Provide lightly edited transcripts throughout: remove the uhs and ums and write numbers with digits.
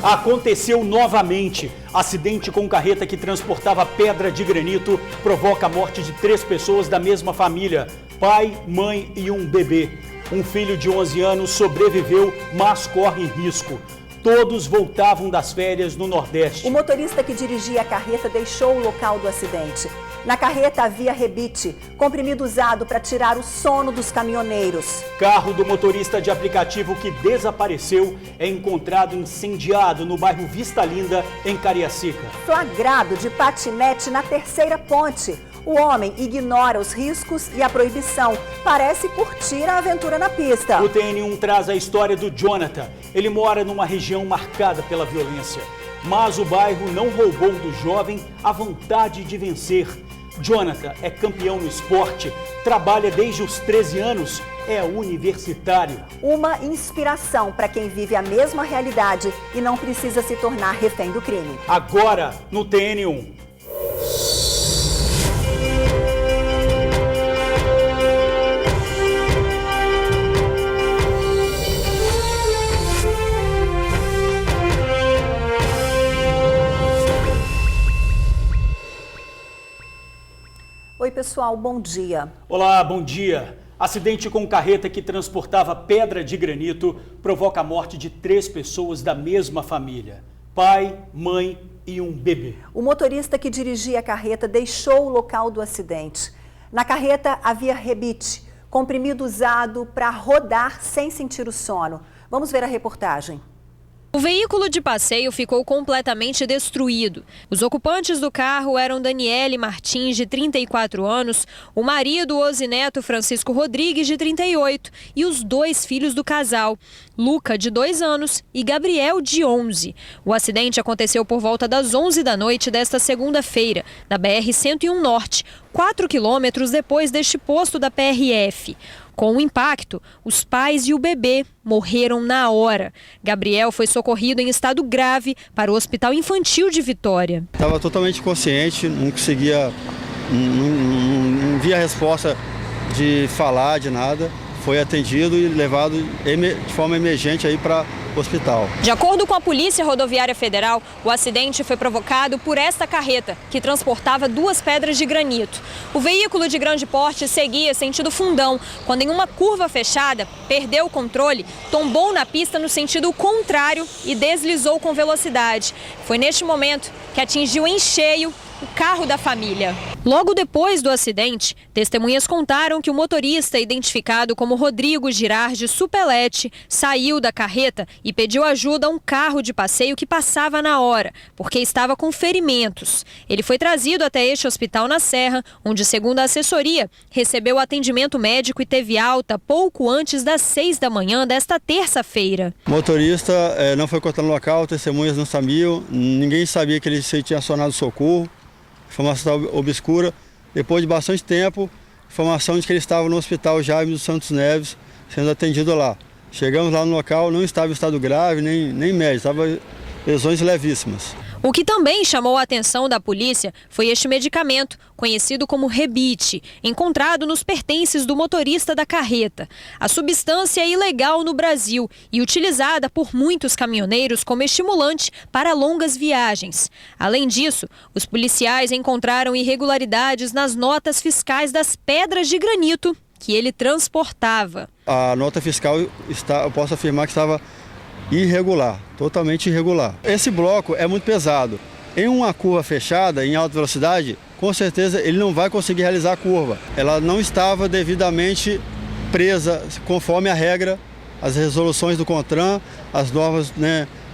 Aconteceu novamente. Acidente com carreta que transportava pedra de granito provoca a morte de 3 pessoas da mesma família. Pai, mãe e um bebê. Um filho de 11 anos sobreviveu, mas corre risco. Todos voltavam das férias no Nordeste. O motorista que dirigia a carreta deixou o local do acidente. Na carreta havia rebite, comprimido usado para tirar o sono dos caminhoneiros. Carro do motorista de aplicativo que desapareceu é encontrado incendiado no bairro Vista Linda, em Cariacica. Flagrado de patinete na terceira ponte. O homem ignora os riscos e a proibição. Parece curtir a aventura na pista. O TN1 traz a história do Jonathan. Ele mora numa região marcada pela violência. Mas o bairro não roubou do jovem a vontade de vencer. Jonathan é campeão no esporte, trabalha desde os 13 anos, é universitário. Uma inspiração para quem vive a mesma realidade e não precisa se tornar refém do crime. Agora, no TN1. Oi, pessoal, bom dia. Olá, bom dia. Acidente com carreta que transportava pedra de granito provoca a morte de 3 pessoas da mesma família. Pai, mãe e um bebê. O motorista que dirigia a carreta deixou o local do acidente. Na carreta havia rebite, comprimido usado para rodar sem sentir o sono. Vamos ver a reportagem. O veículo de passeio ficou completamente destruído. Os ocupantes do carro eram Daniele Martins, de 34 anos, o marido Osineto Francisco Rodrigues, de 38, e os 2 filhos do casal, Luca, de 2 anos, e Gabriel, de 11. O acidente aconteceu por volta das 11 da noite desta segunda-feira, na BR-101 Norte, 4 quilômetros depois deste posto da PRF. Com o impacto, os pais e o bebê morreram na hora. Gabriel foi socorrido em estado grave para o Hospital Infantil de Vitória. Estava totalmente inconsciente, não conseguia, não via resposta de falar, de nada. Foi atendido e levado de forma emergente aí para o hospital. De acordo com a Polícia Rodoviária Federal, o acidente foi provocado por esta carreta, que transportava 2 pedras de granito. O veículo de grande porte seguia sentido Fundão, quando em uma curva fechada, perdeu o controle, tombou na pista no sentido contrário e deslizou com velocidade. Foi neste momento que atingiu em cheio o carro da família. Logo depois do acidente, testemunhas contaram que o motorista, identificado como Rodrigo Girardi Supelete, saiu da carreta e pediu ajuda a um carro de passeio que passava na hora, porque estava com ferimentos. Ele foi trazido até este hospital na Serra, onde, segundo a assessoria, recebeu atendimento médico e teve alta pouco antes das 6 da manhã desta terça-feira. O motorista não foi encontrado no local, testemunhas não sabiam, ninguém sabia que ele tinha acionado socorro. Informação obscura. Depois de bastante tempo, informação de que ele estava no hospital Jaime dos Santos Neves, sendo atendido lá. Chegamos lá no local, não estava em estado grave, nem médio, estava lesões levíssimas. O que também chamou a atenção da polícia foi este medicamento, conhecido como rebite, encontrado nos pertences do motorista da carreta. A substância é ilegal no Brasil e utilizada por muitos caminhoneiros como estimulante para longas viagens. Além disso, os policiais encontraram irregularidades nas notas fiscais das pedras de granito que ele transportava. A nota fiscal, eu posso afirmar que estava irregular, totalmente irregular. Esse bloco é muito pesado. Em uma curva fechada, em alta velocidade, com certeza ele não vai conseguir realizar a curva. Ela não estava devidamente presa conforme a regra, as resoluções do CONTRAN, as normas,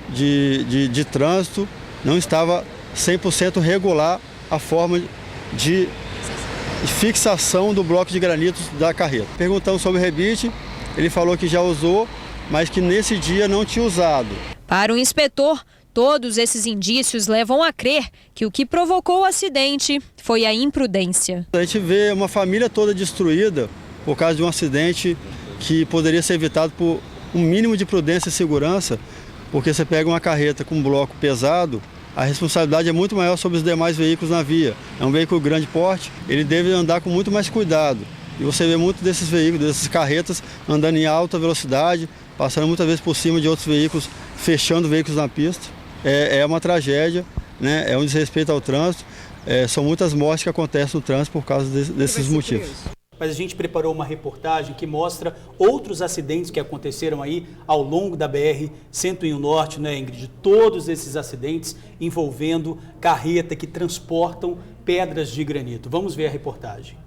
de trânsito, não estava 100% regular a forma de fixação do bloco de granitos da carreta. Perguntamos sobre o rebite, ele falou que já usou, mas que nesse dia não tinha usado. Para o inspetor, todos esses indícios levam a crer que o que provocou o acidente foi a imprudência. A gente vê uma família toda destruída por causa de um acidente que poderia ser evitado por um mínimo de prudência e segurança, porque você pega uma carreta com um bloco pesado, a responsabilidade é muito maior sobre os demais veículos na via. É um veículo de grande porte, ele deve andar com muito mais cuidado. E você vê muito desses veículos, dessas carretas, andando em alta velocidade, passando muitas vezes por cima de outros veículos fechando veículos na pista. É uma tragédia, né? É um desrespeito ao trânsito. São muitas mortes que acontecem no trânsito por causa desses motivos. Mas a gente preparou uma reportagem que mostra outros acidentes que aconteceram aí ao longo da BR-101 Norte, né, Ingrid? Todos esses acidentes envolvendo carreta que transportam pedras de granito. Vamos ver a reportagem.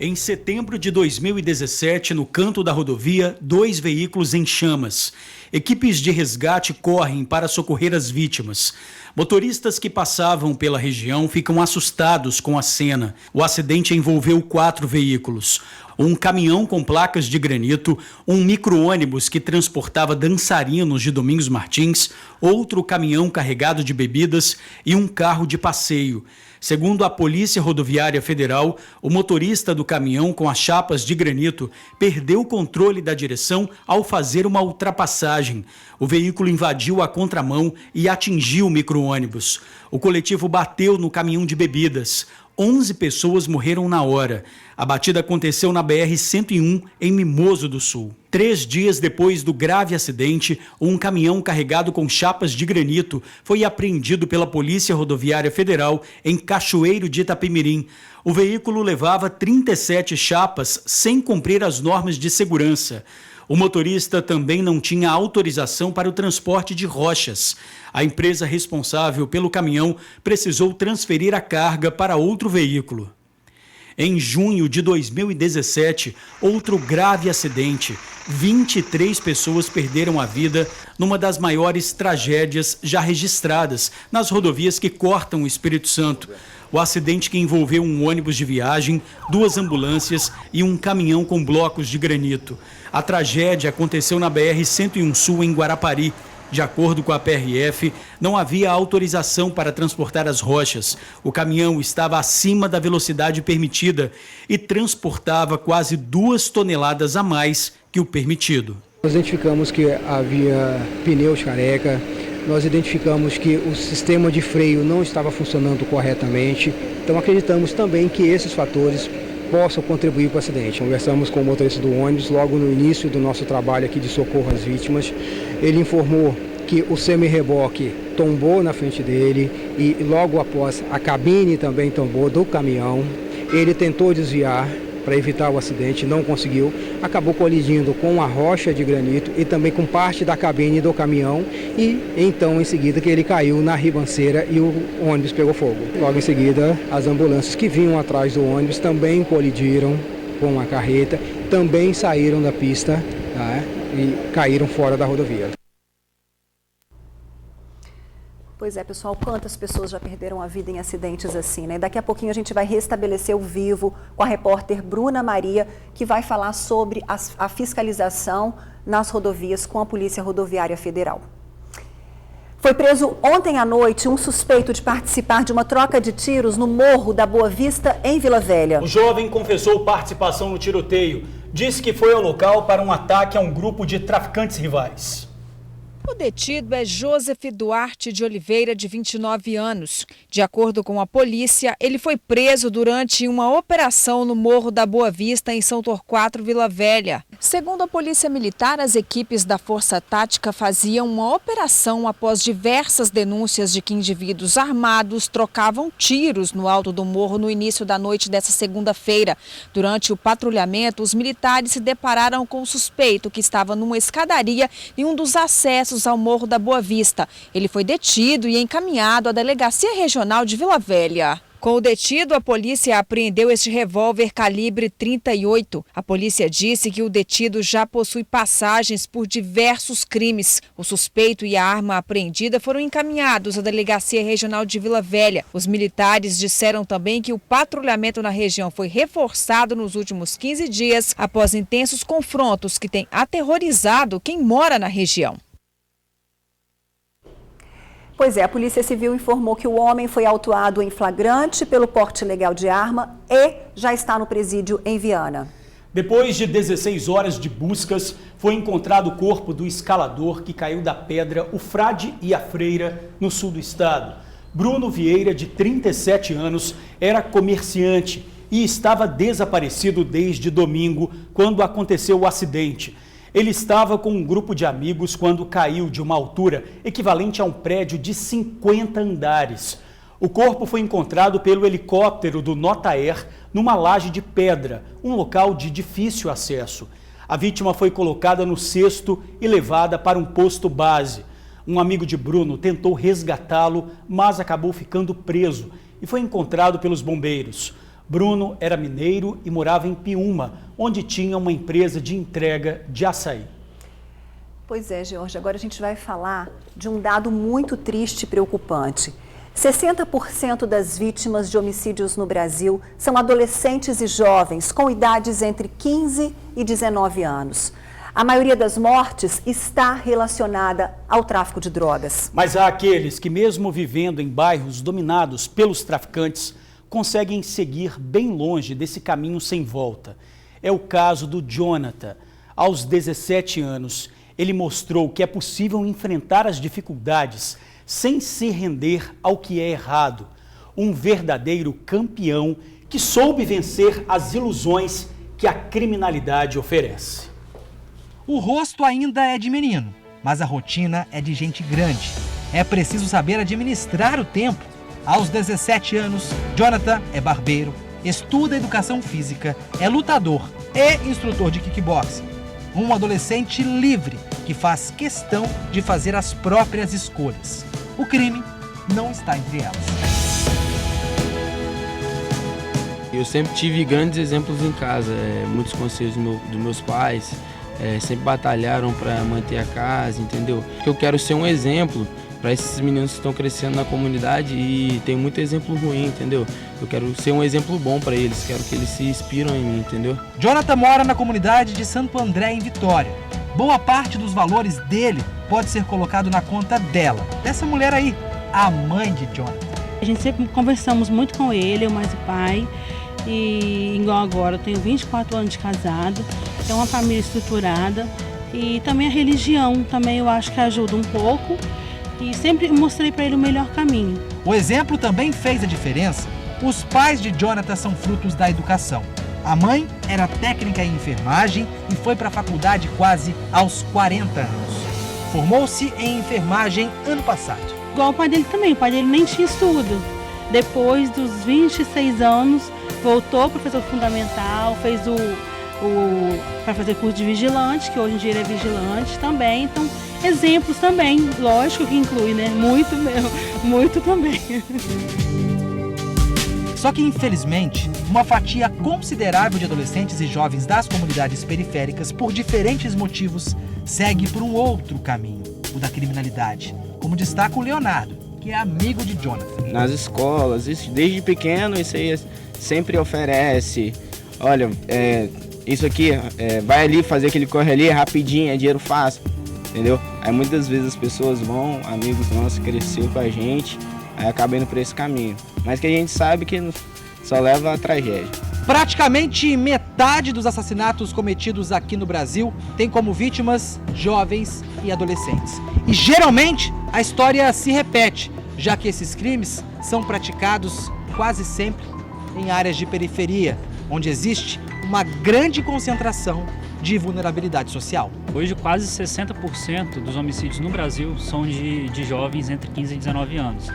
Em setembro de 2017, no canto da rodovia, 2 veículos em chamas. Equipes de resgate correm para socorrer as vítimas. Motoristas que passavam pela região ficam assustados com a cena. O acidente envolveu 4 veículos. Um caminhão com placas de granito, um micro-ônibus que transportava dançarinos de Domingos Martins, outro caminhão carregado de bebidas e um carro de passeio. Segundo a Polícia Rodoviária Federal, o motorista do caminhão com as chapas de granito perdeu o controle da direção ao fazer uma ultrapassagem. O veículo invadiu a contramão e atingiu o micro-ônibus. O coletivo bateu no caminhão de bebidas. 11 pessoas morreram na hora. A batida aconteceu na BR-101, em Mimoso do Sul. 3 dias depois do grave acidente, um caminhão carregado com chapas de granito foi apreendido pela Polícia Rodoviária Federal em Cachoeiro de Itapemirim. O veículo levava 37 chapas sem cumprir as normas de segurança. O motorista também não tinha autorização para o transporte de rochas. A empresa responsável pelo caminhão precisou transferir a carga para outro veículo. Em junho de 2017, outro grave acidente. 23 pessoas perderam a vida numa das maiores tragédias já registradas nas rodovias que cortam o Espírito Santo. O acidente que envolveu um ônibus de viagem, 2 ambulâncias e um caminhão com blocos de granito. A tragédia aconteceu na BR-101 Sul, em Guarapari. De acordo com a PRF, não havia autorização para transportar as rochas. O caminhão estava acima da velocidade permitida e transportava quase 2 toneladas a mais que o permitido. Nós identificamos que havia pneus careca, nós identificamos que o sistema de freio não estava funcionando corretamente, então acreditamos também que esses fatores possam contribuir para o acidente. Conversamos com o motorista do ônibus logo no início do nosso trabalho aqui de socorro às vítimas. Ele informou que o semi-reboque tombou na frente dele e logo após a cabine também tombou do caminhão. Ele tentou desviar para evitar o acidente, não conseguiu, acabou colidindo com a rocha de granito e também com parte da cabine do caminhão e então em seguida que ele caiu na ribanceira e o ônibus pegou fogo. Logo em seguida as ambulâncias que vinham atrás do ônibus também colidiram com a carreta, também saíram da pista, tá? E caíram fora da rodovia. Pois é, pessoal, quantas pessoas já perderam a vida em acidentes assim, né? Daqui a pouquinho a gente vai restabelecer o vivo com a repórter Bruna Maria, que vai falar sobre a fiscalização nas rodovias com a Polícia Rodoviária Federal. Foi preso ontem à noite um suspeito de participar de uma troca de tiros no Morro da Boa Vista, em Vila Velha. O jovem confessou participação no tiroteio. Disse que foi ao local para um ataque a um grupo de traficantes rivais. O detido é Joseph Duarte de Oliveira, de 29 anos. De acordo com a polícia, ele foi preso durante uma operação no Morro da Boa Vista, em São Torquato, Vila Velha. Segundo a Polícia Militar, as equipes da Força Tática faziam uma operação após diversas denúncias de que indivíduos armados trocavam tiros no alto do morro no início da noite dessa segunda-feira. Durante o patrulhamento, os militares se depararam com o suspeito que estava numa escadaria em um dos acessos ao Morro da Boa Vista. Ele foi detido e encaminhado à Delegacia Regional de Vila Velha. Com o detido, a polícia apreendeu este revólver calibre 38. A polícia disse que o detido já possui passagens por diversos crimes. O suspeito e a arma apreendida foram encaminhados à Delegacia Regional de Vila Velha. Os militares disseram também que o patrulhamento na região foi reforçado nos últimos 15 dias após intensos confrontos que têm aterrorizado quem mora na região. Pois é, a Polícia Civil informou que o homem foi autuado em flagrante pelo porte ilegal de arma e já está no presídio em Viana. Depois de 16 horas de buscas, foi encontrado o corpo do escalador que caiu da pedra O Frade e a Freira, no sul do estado. Bruno Vieira, de 37 anos, era comerciante e estava desaparecido desde domingo, quando aconteceu o acidente. Ele estava com um grupo de amigos quando caiu de uma altura equivalente a um prédio de 50 andares. O corpo foi encontrado pelo helicóptero do Notaer numa laje de pedra, um local de difícil acesso. A vítima foi colocada no cesto e levada para um posto base. Um amigo de Bruno tentou resgatá-lo, mas acabou ficando preso e foi encontrado pelos bombeiros. Bruno era mineiro e morava em Piúma, onde tinha uma empresa de entrega de açaí. Pois é, George, agora a gente vai falar de um dado muito triste e preocupante. 60% das vítimas de homicídios no Brasil são adolescentes e jovens com idades entre 15 e 19 anos. A maioria das mortes está relacionada ao tráfico de drogas. Mas há aqueles que, mesmo vivendo em bairros dominados pelos traficantes, conseguem seguir bem longe desse caminho sem volta. É o caso do Jonathan. Aos 17 anos, ele mostrou que é possível enfrentar as dificuldades sem se render ao que é errado. Um verdadeiro campeão que soube vencer as ilusões que a criminalidade oferece. O rosto ainda é de menino, mas a rotina é de gente grande. É preciso saber administrar o tempo. Aos 17 anos, Jonathan é barbeiro, estuda educação física, é lutador e instrutor de kickboxing. Um adolescente livre que faz questão de fazer as próprias escolhas. O crime não está entre elas. Eu sempre tive grandes exemplos em casa, muitos conselhos dos meus pais, sempre batalharam para manter a casa, entendeu? Eu quero ser um exemplo para esses meninos que estão crescendo na comunidade e tem muito exemplo ruim, entendeu? Eu quero ser um exemplo bom para eles, quero que eles se inspiram em mim, entendeu? Jonathan mora na comunidade de Santo André, em Vitória. Boa parte dos valores dele pode ser colocado na conta dela, dessa mulher aí, a mãe de Jonathan. A gente sempre conversamos muito com ele, eu mais o pai, e igual agora, eu tenho 24 anos de casado, é uma família estruturada e também a religião também eu acho que ajuda um pouco. E sempre mostrei para ele o melhor caminho. O exemplo também fez a diferença. Os pais de Jonathan são frutos da educação. A mãe era técnica em enfermagem e foi para a faculdade quase aos 40 anos. Formou-se em enfermagem ano passado. Igual o pai dele também, o pai dele nem tinha estudo. Depois dos 26 anos, voltou para fazer o fundamental, fez para fazer curso de vigilante, que hoje em dia ele é vigilante também. Então, exemplos também, lógico que inclui, né? Muito mesmo, muito também. Só que, infelizmente, uma fatia considerável de adolescentes e jovens das comunidades periféricas, por diferentes motivos, segue por um outro caminho, o da criminalidade. Como destaca o Leonardo, que é amigo de Jonathan. Nas escolas, desde pequeno, isso aí sempre oferece. Olha, isso aqui, vai ali fazer aquele corre ali, rapidinho, é dinheiro fácil. Entendeu? Aí muitas vezes as pessoas vão, amigos nossos cresceu com a gente, aí acaba indo por esse caminho. Mas que a gente sabe que só leva a tragédia. Praticamente metade dos assassinatos cometidos aqui no Brasil tem como vítimas jovens e adolescentes. E geralmente a história se repete, já que esses crimes são praticados quase sempre em áreas de periferia, onde existe uma grande concentração de vulnerabilidade social. Hoje, quase 60% dos homicídios no Brasil são de jovens entre 15 e 19 anos.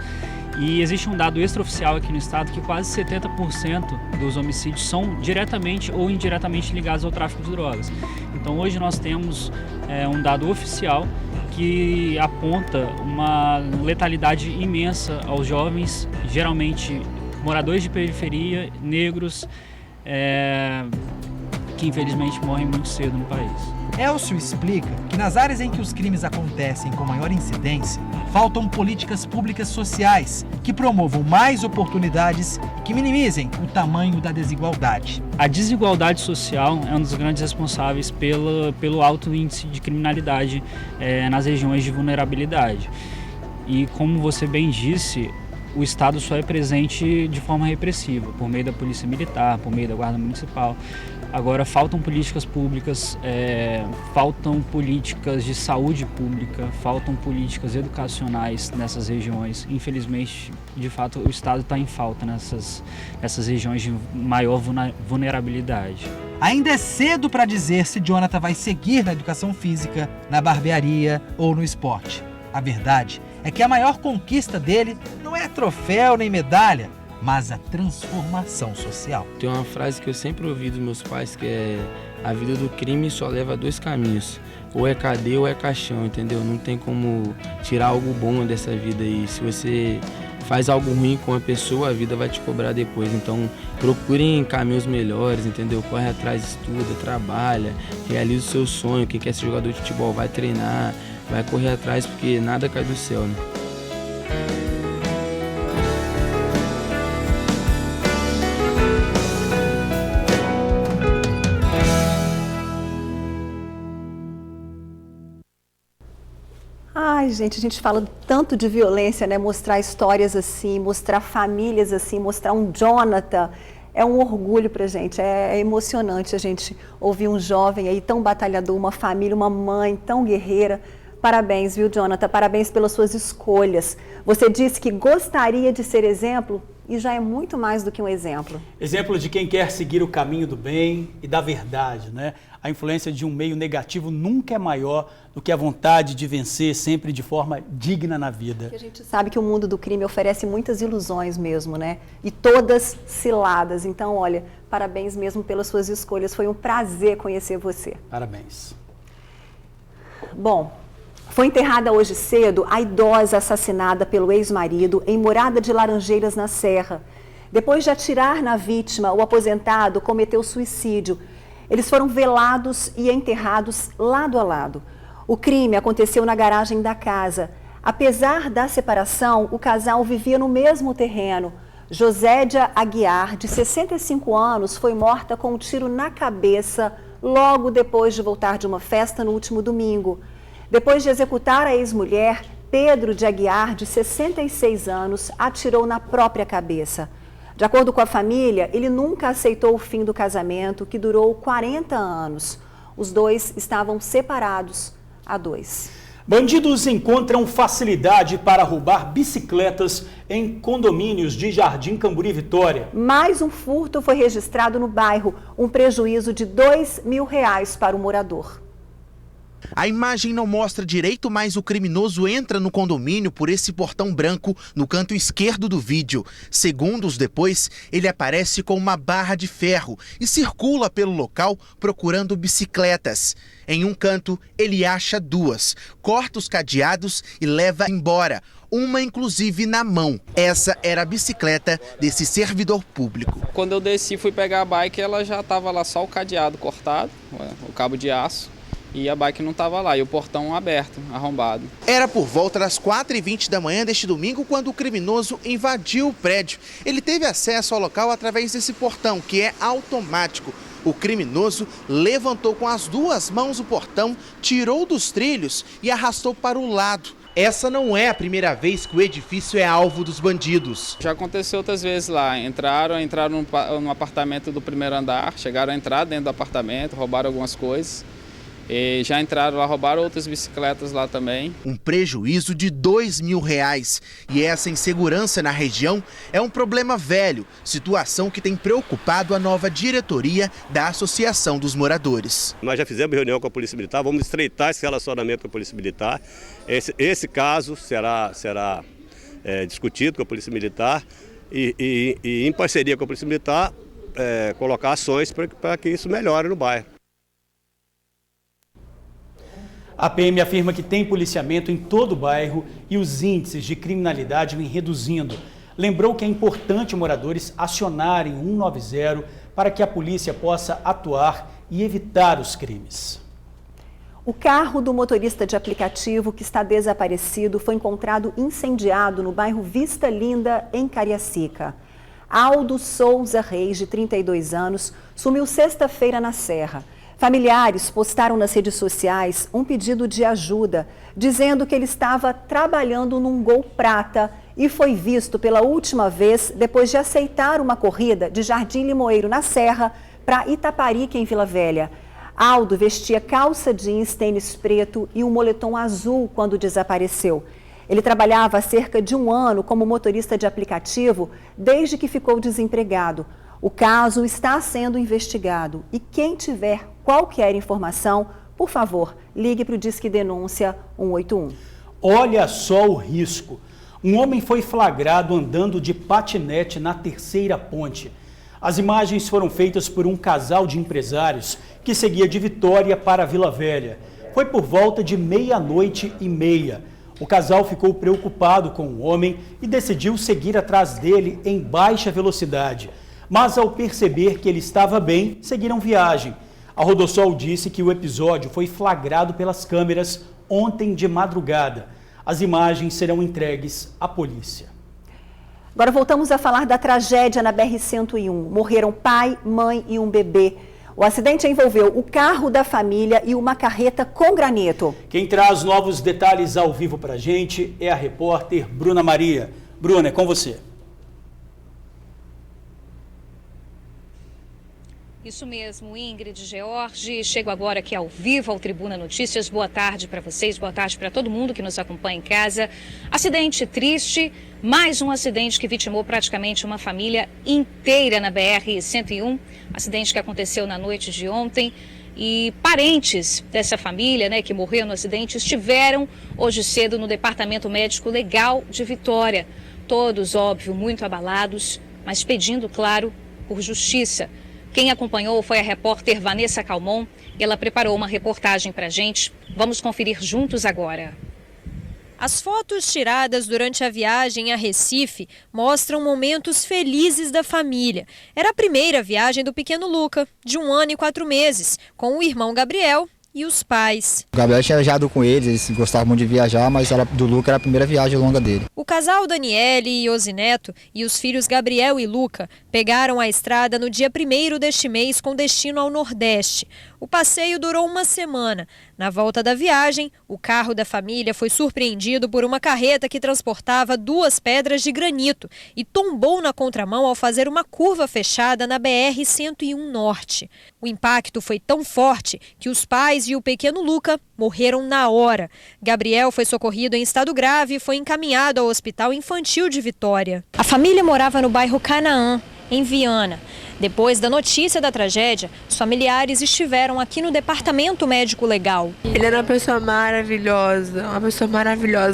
E existe um dado extraoficial aqui no estado que quase 70% dos homicídios são diretamente ou indiretamente ligados ao tráfico de drogas. Então hoje nós temos um dado oficial que aponta uma letalidade imensa aos jovens, geralmente moradores de periferia, negros, que infelizmente morrem muito cedo no país. Elcio explica que nas áreas em que os crimes acontecem com maior incidência, faltam políticas públicas sociais que promovam mais oportunidades, que minimizem o tamanho da desigualdade. A desigualdade social é um dos grandes responsáveis pelo alto índice de criminalidade nas regiões de vulnerabilidade. E como você bem disse, o Estado só é presente de forma repressiva, por meio da Polícia Militar, por meio da Guarda Municipal. Agora, faltam políticas públicas, faltam políticas de saúde pública, faltam políticas educacionais nessas regiões. Infelizmente, de fato, o Estado está em falta nessas regiões de maior vulnerabilidade. Ainda é cedo para dizer se Jonathan vai seguir na educação física, na barbearia ou no esporte. A verdade é que a maior conquista dele não é troféu nem medalha, mas a transformação social. Tem uma frase que eu sempre ouvi dos meus pais, que é: a vida do crime só leva a dois caminhos, ou é cadeia ou é caixão, entendeu? Não tem como tirar algo bom dessa vida, e se você faz algo ruim com a pessoa, a vida vai te cobrar depois. Então procurem caminhos melhores, entendeu? Corre atrás, estuda, trabalha, realiza o seu sonho. Quem quer ser jogador de futebol vai treinar, vai correr atrás, porque nada cai do céu, né? Ai, gente, a gente fala tanto de violência, né? Mostrar histórias assim, mostrar famílias assim, mostrar um Jonathan. É um orgulho pra gente, é emocionante a gente ouvir um jovem aí tão batalhador, uma família, uma mãe tão guerreira. Parabéns, viu, Jonathan? Parabéns pelas suas escolhas. Você disse que gostaria de ser exemplo e já é muito mais do que um exemplo. Exemplo de quem quer seguir o caminho do bem e da verdade, né? A influência de um meio negativo nunca é maior do que a vontade de vencer sempre de forma digna na vida. A gente sabe que o mundo do crime oferece muitas ilusões mesmo, né? E todas ciladas. Então, olha, parabéns mesmo pelas suas escolhas. Foi um prazer conhecer você. Parabéns. Bom, foi enterrada hoje cedo a idosa assassinada pelo ex-marido em Morada de Laranjeiras, na Serra. Depois de atirar na vítima, o aposentado cometeu suicídio. Eles foram velados e enterrados lado a lado. O crime aconteceu na garagem da casa. Apesar da separação, o casal vivia no mesmo terreno. Josédia Aguiar, de 65 anos, foi morta com um tiro na cabeça logo depois de voltar de uma festa no último domingo. Depois de executar a ex-mulher, Pedro de Aguiar, de 66 anos, atirou na própria cabeça. De acordo com a família, ele nunca aceitou o fim do casamento, que durou 40 anos. Os dois estavam separados há 2. Bandidos encontram facilidade para roubar bicicletas em condomínios de Jardim Camburi, Vitória. Mais um furto foi registrado no bairro, um prejuízo de R$2.000 para o morador. A imagem não mostra direito, mas o criminoso entra no condomínio por esse portão branco no canto esquerdo do vídeo. Segundos depois, ele aparece com uma barra de ferro e circula pelo local procurando bicicletas. Em um canto, ele acha 2, corta os cadeados e leva embora, uma inclusive na mão. Essa era a bicicleta desse servidor público. Quando eu desci, fui pegar a bike, ela já estava lá só o cadeado cortado, o cabo de aço. E a bike não estava lá, e o portão aberto, arrombado. Era por volta das 4h20 da manhã deste domingo quando o criminoso invadiu o prédio. Ele teve acesso ao local através desse portão, que é automático. O criminoso levantou com as 2 mãos o portão, tirou dos trilhos e arrastou para o lado. Essa não é a primeira vez que o edifício é alvo dos bandidos. Já aconteceu outras vezes lá. Entraram no apartamento do primeiro andar, chegaram a entrar dentro do apartamento, roubaram algumas coisas. E já entraram lá, roubaram outras bicicletas lá também. Um prejuízo de R$2.000. E essa insegurança na região é um problema velho, situação que tem preocupado a nova diretoria da Associação dos Moradores. Nós já fizemos reunião com a Polícia Militar, vamos estreitar esse relacionamento com a Polícia Militar. Esse caso será discutido com a Polícia Militar e em parceria com a Polícia Militar, colocar ações para que isso melhore no bairro. A PM afirma que tem policiamento em todo o bairro e os índices de criminalidade vêm reduzindo. Lembrou que é importante moradores acionarem o 190 para que a polícia possa atuar e evitar os crimes. O carro do motorista de aplicativo que está desaparecido foi encontrado incendiado no bairro Vista Linda, em Cariacica. Aldo Souza Reis, de 32 anos, sumiu sexta-feira na Serra. Familiares postaram nas redes sociais um pedido de ajuda, dizendo que ele estava trabalhando num Gol prata e foi visto pela última vez depois de aceitar uma corrida de Jardim Limoeiro, na Serra, para Itaparica, em Vila Velha. Aldo vestia calça jeans, tênis preto e um moletom azul quando desapareceu. Ele trabalhava há cerca de 1 ano como motorista de aplicativo desde que ficou desempregado. O caso está sendo investigado e quem tiver qualquer informação, por favor, ligue para o Disque Denúncia 181. Olha só o risco. Um homem foi flagrado andando de patinete na Terceira Ponte. As imagens foram feitas por um casal de empresários que seguia de Vitória para Vila Velha. Foi por volta de 00:30. O casal ficou preocupado com o homem e decidiu seguir atrás dele em baixa velocidade. Mas ao perceber que ele estava bem, seguiram viagem. A Rodossol disse que o episódio foi flagrado pelas câmeras ontem de madrugada. As imagens serão entregues à polícia. Agora voltamos a falar da tragédia na BR-101. Morreram pai, mãe e um bebê. O acidente envolveu o carro da família e uma carreta com granito. Quem traz novos detalhes ao vivo para a gente é a repórter Bruna Maria. Bruna, é com você. Isso mesmo, Ingrid, George. Chego agora aqui ao vivo ao Tribuna Notícias. Boa tarde para vocês, boa tarde para todo mundo que nos acompanha em casa. Acidente triste, mais um acidente que vitimou praticamente uma família inteira na BR-101. Acidente que aconteceu na noite de ontem. E parentes dessa família, que morreu no acidente, estiveram hoje cedo no Departamento Médico Legal de Vitória. Todos, óbvio, muito abalados, mas pedindo, claro, por justiça. Quem acompanhou foi a repórter Vanessa Calmon e ela preparou uma reportagem para a gente. Vamos conferir juntos agora. As fotos tiradas durante a viagem a Recife mostram momentos felizes da família. Era a primeira viagem do pequeno Luca, de 1 ano e 4 meses, com o irmão Gabriel e os pais. O Gabriel tinha viajado com eles gostavam muito de viajar, mas do Luca era a primeira viagem longa dele. O casal Daniele e Osineto e os filhos Gabriel e Luca pegaram a estrada no dia 1º deste mês com destino ao Nordeste. O passeio durou 1 semana. Na volta da viagem, o carro da família foi surpreendido por uma carreta que transportava 2 pedras de granito e tombou na contramão ao fazer uma curva fechada na BR-101 Norte. O impacto foi tão forte que os pais e o pequeno Luca morreram na hora. Gabriel foi socorrido em estado grave e foi encaminhado ao Hospital Infantil de Vitória. A família morava no bairro Canaã, em Viana. Depois da notícia da tragédia, os familiares estiveram aqui no Departamento Médico Legal. Ele era uma pessoa maravilhosa,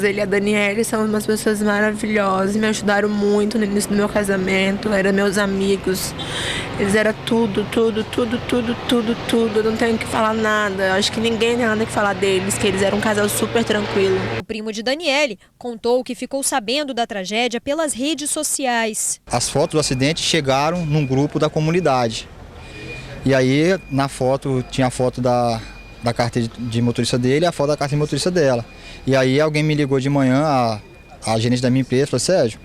Ele e a Daniele são umas pessoas maravilhosas, me ajudaram muito no início do meu casamento, eram meus amigos. Eles eram tudo. Eu não tenho que falar nada. Acho que ninguém tem nada que falar deles, que eles eram um casal super tranquilo. O primo de Daniele contou que ficou sabendo da tragédia pelas redes sociais. As fotos do acidente chegaram num grupo da comunidade. E aí, na foto, tinha a foto da carta de motorista dele e a foto da carta de motorista dela. E aí alguém me ligou de manhã, a gerente da minha empresa, falou: Sérgio,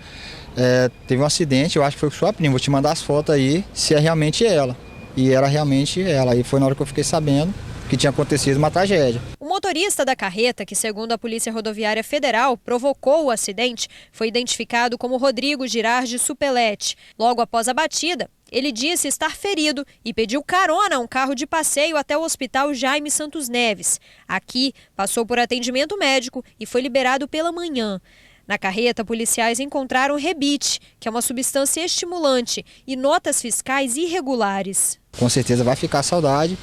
teve um acidente, eu acho que foi com sua prima, vou te mandar as fotos aí, se é realmente ela. E era realmente ela. Aí foi na hora que eu fiquei sabendo que tinha acontecido uma tragédia. O motorista da carreta, que segundo a Polícia Rodoviária Federal provocou o acidente, foi identificado como Rodrigo Girardi Supelete. Logo após a batida, ele disse estar ferido e pediu carona a um carro de passeio até o Hospital Jaime Santos Neves. Aqui, passou por atendimento médico e foi liberado pela manhã. Na carreta, policiais encontraram rebite, que é uma substância estimulante, e notas fiscais irregulares. Com certeza vai ficar a saudade,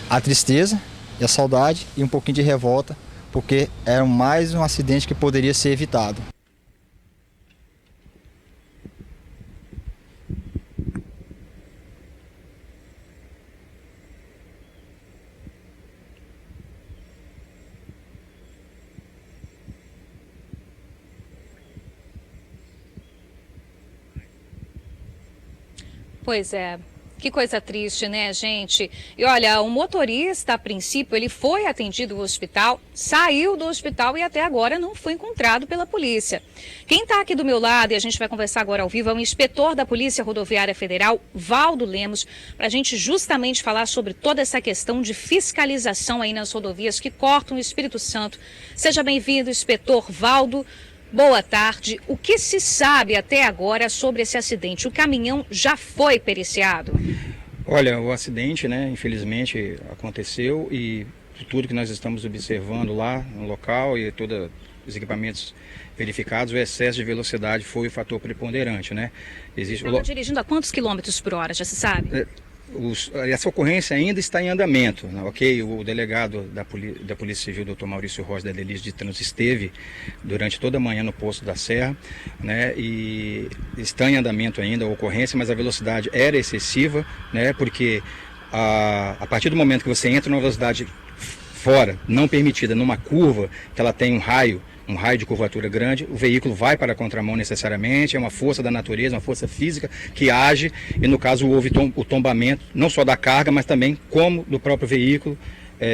a tristeza e a saudade e um pouquinho de revolta, porque era mais um acidente que poderia ser evitado. Pois é. Que coisa triste, né, gente? E olha, o motorista, a princípio, ele foi atendido no hospital, saiu do hospital e até agora não foi encontrado pela polícia. Quem está aqui do meu lado, e a gente vai conversar agora ao vivo, é o inspetor da Polícia Rodoviária Federal, Valdo Lemos, para a gente justamente falar sobre toda essa questão de fiscalização aí nas rodovias que cortam o Espírito Santo. Seja bem-vindo, inspetor Valdo. Boa tarde. O que se sabe até agora sobre esse acidente? O caminhão já foi periciado? Olha, o acidente, né, infelizmente aconteceu e tudo que nós estamos observando lá no local e todos os equipamentos verificados, o excesso de velocidade foi o fator preponderante, né? Estava dirigindo a quantos quilômetros por hora, já se sabe? Essa ocorrência ainda está em andamento, né? Ok? O delegado da Polícia Civil, Dr. Maurício Rocha, da Delícia de Trânsito, esteve durante toda a manhã no posto da Serra, né? E está em andamento ainda a ocorrência, mas a velocidade era excessiva, né? Porque a partir do momento que você entra numa velocidade fora, não permitida, numa curva, que ela tem um raio de curvatura grande, o veículo vai para a contramão necessariamente, é uma força da natureza, uma força física que age, e no caso houve o tombamento, não só da carga, mas também como do próprio veículo,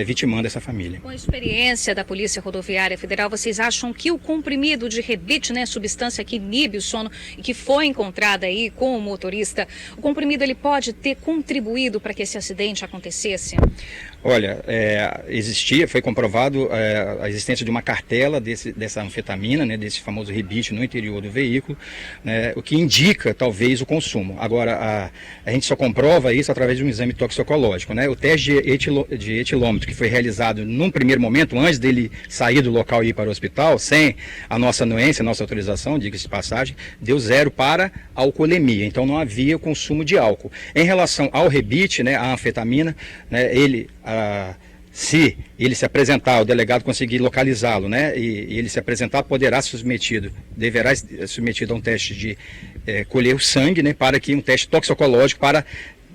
vitimando essa família. Com a experiência da Polícia Rodoviária Federal, vocês acham que o comprimido de rebite, né, substância que inibe o sono e que foi encontrada aí com o motorista, o comprimido ele pode ter contribuído para que esse acidente acontecesse? Olha, foi comprovado a existência de uma cartela dessa anfetamina, né, desse famoso rebite no interior do veículo, né, o que indica talvez o consumo. Agora, a gente só comprova isso através de um exame toxicológico, né? O teste de etilômetro que foi realizado num primeiro momento, antes dele sair do local e ir para o hospital, sem a nossa anuência, a nossa autorização, diga-se de passagem, deu 0 para alcoolemia, então não havia consumo de álcool. Em relação ao rebite, né, a anfetamina, né, se ele se apresentar, o delegado conseguir localizá-lo, né, e ele se apresentar, deverá ser submetido a um teste de colher o sangue, né, para que um teste toxicológico para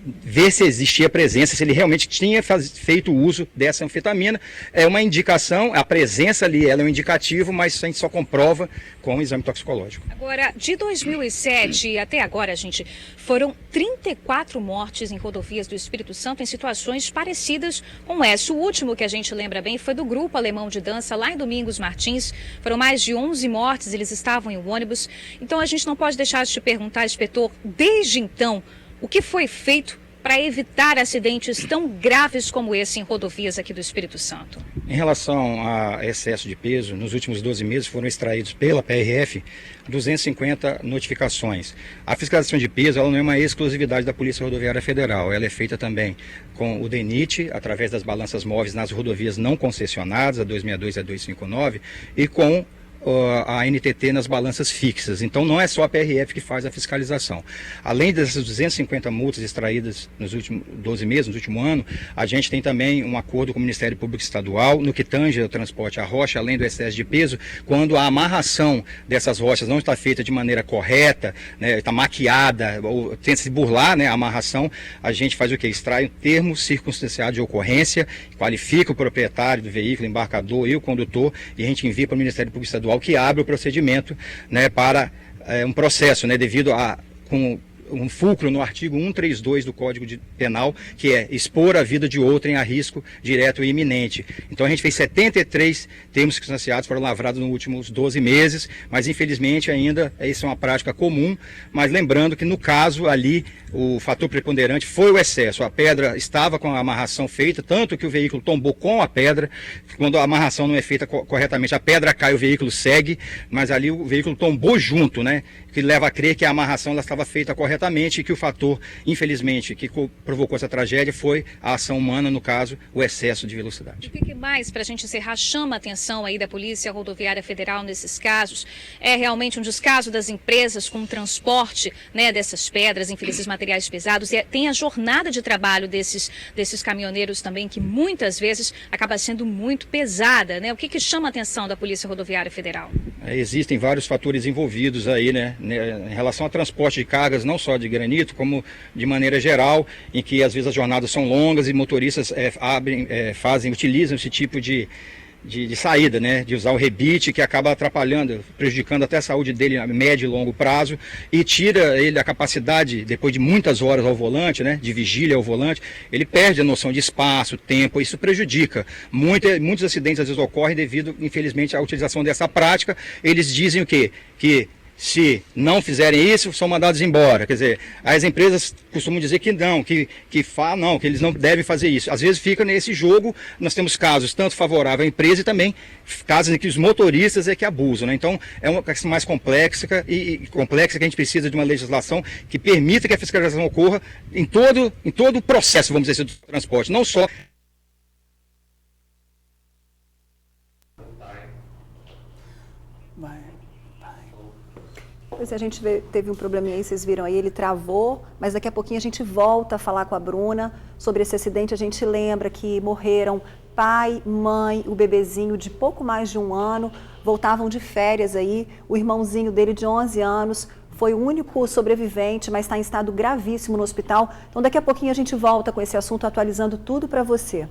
ver se existia presença, se ele realmente tinha feito uso dessa anfetamina. É uma indicação, a presença ali ela é um indicativo, mas a gente só comprova com o exame toxicológico. Agora, de 2007 até agora, gente, foram 34 mortes em rodovias do Espírito Santo em situações parecidas com essa. O último que a gente lembra bem foi do grupo alemão de dança lá em Domingos Martins. Foram mais de 11 mortes, eles estavam em um ônibus. Então a gente não pode deixar de te perguntar, inspetor, desde então, o que foi feito para evitar acidentes tão graves como esse em rodovias aqui do Espírito Santo? Em relação a excesso de peso, nos últimos 12 meses foram extraídos pela PRF 250 notificações. A fiscalização de peso ela não é uma exclusividade da Polícia Rodoviária Federal, ela é feita também com o DENIT, através das balanças móveis nas rodovias não concessionadas, a 262 e a 259, e com a NTT nas balanças fixas. Então não é só a PRF que faz a fiscalização. Além dessas 250 multas extraídas nos últimos 12 meses, no último ano, a gente tem também um acordo com o Ministério Público Estadual no que tange ao transporte à rocha, além do excesso de peso, quando a amarração dessas rochas não está feita de maneira correta, né, está maquiada, ou tenta se burlar, né, a amarração, a gente faz o quê? Extrai um termo circunstanciado de ocorrência, qualifica o proprietário do veículo, embarcador e o condutor, e a gente envia para o Ministério Público Estadual, que abre o procedimento, né, para um processo, né, devido a um fulcro no artigo 132 do Código Penal, que é expor a vida de outrem a risco direto e iminente. Então a gente fez 73 termos circunstanciados, foram lavrados nos últimos 12 meses, mas infelizmente ainda isso é uma prática comum, mas lembrando que no caso ali o fator preponderante foi o excesso. A pedra estava com a amarração feita, tanto que o veículo tombou com a pedra. Quando a amarração não é feita corretamente, a pedra cai, o veículo segue, mas ali o veículo tombou junto, né? Que leva a crer que a amarração ela estava feita corretamente e que o fator, infelizmente, que provocou essa tragédia foi a ação humana, no caso, o excesso de velocidade. O que mais, para a gente encerrar, chama a atenção aí da Polícia Rodoviária Federal nesses casos? É realmente um descaso das empresas com o transporte, né, dessas pedras, enfim, esses materiais pesados. E tem a jornada de trabalho desses caminhoneiros também, que muitas vezes acaba sendo muito pesada, né? O que chama a atenção da Polícia Rodoviária Federal? Existem vários fatores envolvidos aí, né, em relação ao transporte de cargas, não só de granito, como de maneira geral, em que às vezes as jornadas são longas e motoristas utilizam esse tipo de saída, né, de usar o rebite, que acaba atrapalhando, prejudicando até a saúde dele a médio e longo prazo, e tira ele a capacidade, depois de muitas horas ao volante, né, de vigília ao volante, ele perde a noção de espaço, tempo, isso prejudica. Muitos acidentes às vezes ocorrem devido, infelizmente, à utilização dessa prática. Eles dizem o quê? Que Se não fizerem isso, são mandados embora. Quer dizer, as empresas costumam dizer que não, que eles não devem fazer isso. Às vezes fica nesse jogo, nós temos casos tanto favoráveis à empresa e também casos em que os motoristas é que abusam, né? Então é uma questão mais complexa e complexa que a gente precisa de uma legislação que permita que a fiscalização ocorra em todo o processo, vamos dizer assim, do transporte, não só. Pois a gente teve um probleminha aí, vocês viram aí, ele travou, mas daqui a pouquinho a gente volta a falar com a Bruna sobre esse acidente. A gente lembra que morreram pai, mãe, o bebezinho de pouco mais de 1 ano, voltavam de férias aí, o irmãozinho dele de 11 anos, foi o único sobrevivente, mas está em estado gravíssimo no hospital. Então daqui a pouquinho a gente volta com esse assunto, atualizando tudo para você.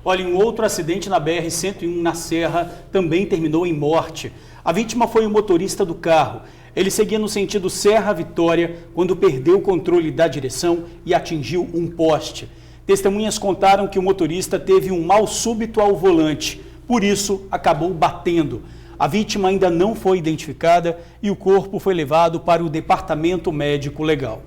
Olha, um outro acidente na BR-101 na Serra também terminou em morte. A vítima foi o motorista do carro. Ele seguia no sentido Serra-Vitória quando perdeu o controle da direção e atingiu um poste. Testemunhas contaram que o motorista teve um mal súbito ao volante, por isso acabou batendo. A vítima ainda não foi identificada e o corpo foi levado para o Departamento Médico Legal.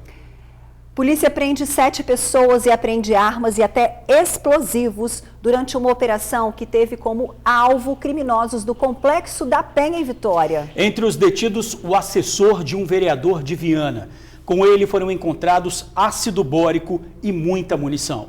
Polícia prende 7 pessoas e apreende armas e até explosivos durante uma operação que teve como alvo criminosos do Complexo da Penha em Vitória. Entre os detidos, o assessor de um vereador de Viana. Com ele foram encontrados ácido bórico e muita munição.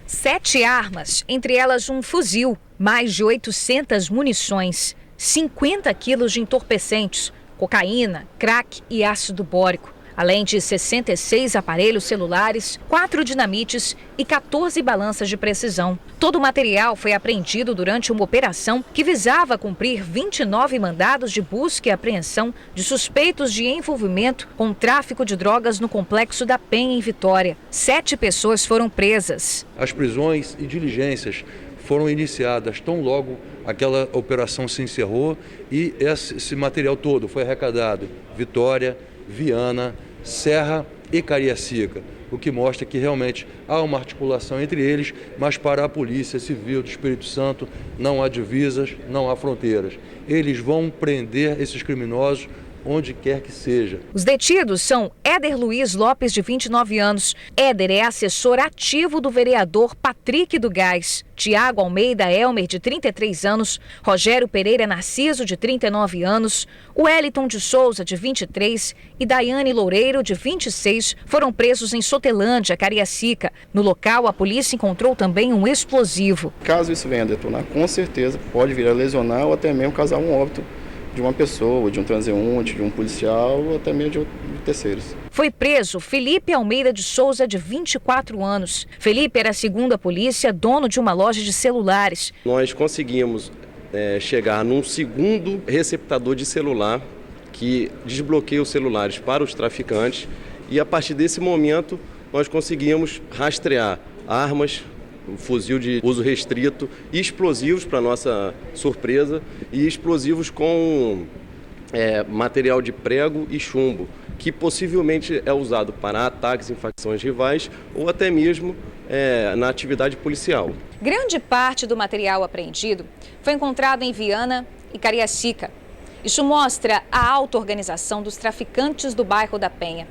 7 armas, entre elas um fuzil, mais de 800 munições, 50 quilos de entorpecentes, cocaína, crack e ácido bórico. Além de 66 aparelhos celulares, 4 dinamites e 14 balanças de precisão. Todo o material foi apreendido durante uma operação que visava cumprir 29 mandados de busca e apreensão de suspeitos de envolvimento com tráfico de drogas no Complexo da Penha em Vitória. 7 pessoas foram presas. As prisões e diligências foram iniciadas tão logo aquela operação se encerrou e esse material todo foi arrecadado. Vitória, Viana, Serra e Cariacica, o que mostra que realmente há uma articulação entre eles, mas para a Polícia Civil do Espírito Santo não há divisas, não há fronteiras. Eles vão prender esses criminosos onde quer que seja. Os detidos são Éder Luiz Lopes, de 29 anos. Éder é assessor ativo do vereador Patrick do Gás. Tiago Almeida Elmer, de 33 anos. Rogério Pereira Narciso, de 39 anos. Wellington de Souza, de 23. E Daiane Loureiro, de 26, foram presos em Sotelândia, Cariacica. No local, a polícia encontrou também um explosivo. Caso isso venha a detonar, com certeza pode vir a lesionar ou até mesmo causar um óbito de uma pessoa, de um transeunte, de um policial ou até mesmo de terceiros. Foi preso Felipe Almeida de Souza, de 24 anos. Felipe era, segundo a polícia, dono de uma loja de celulares. Nós conseguimos chegar num segundo receptador de celular que desbloqueia os celulares para os traficantes e a partir desse momento nós conseguimos rastrear armas, um fuzil de uso restrito e explosivos, para nossa surpresa, e explosivos com material de prego e chumbo, que possivelmente é usado para ataques em facções rivais ou até mesmo na atividade policial. Grande parte do material apreendido foi encontrado em Viana e Cariacica. Isso mostra a auto-organização dos traficantes do bairro da Penha.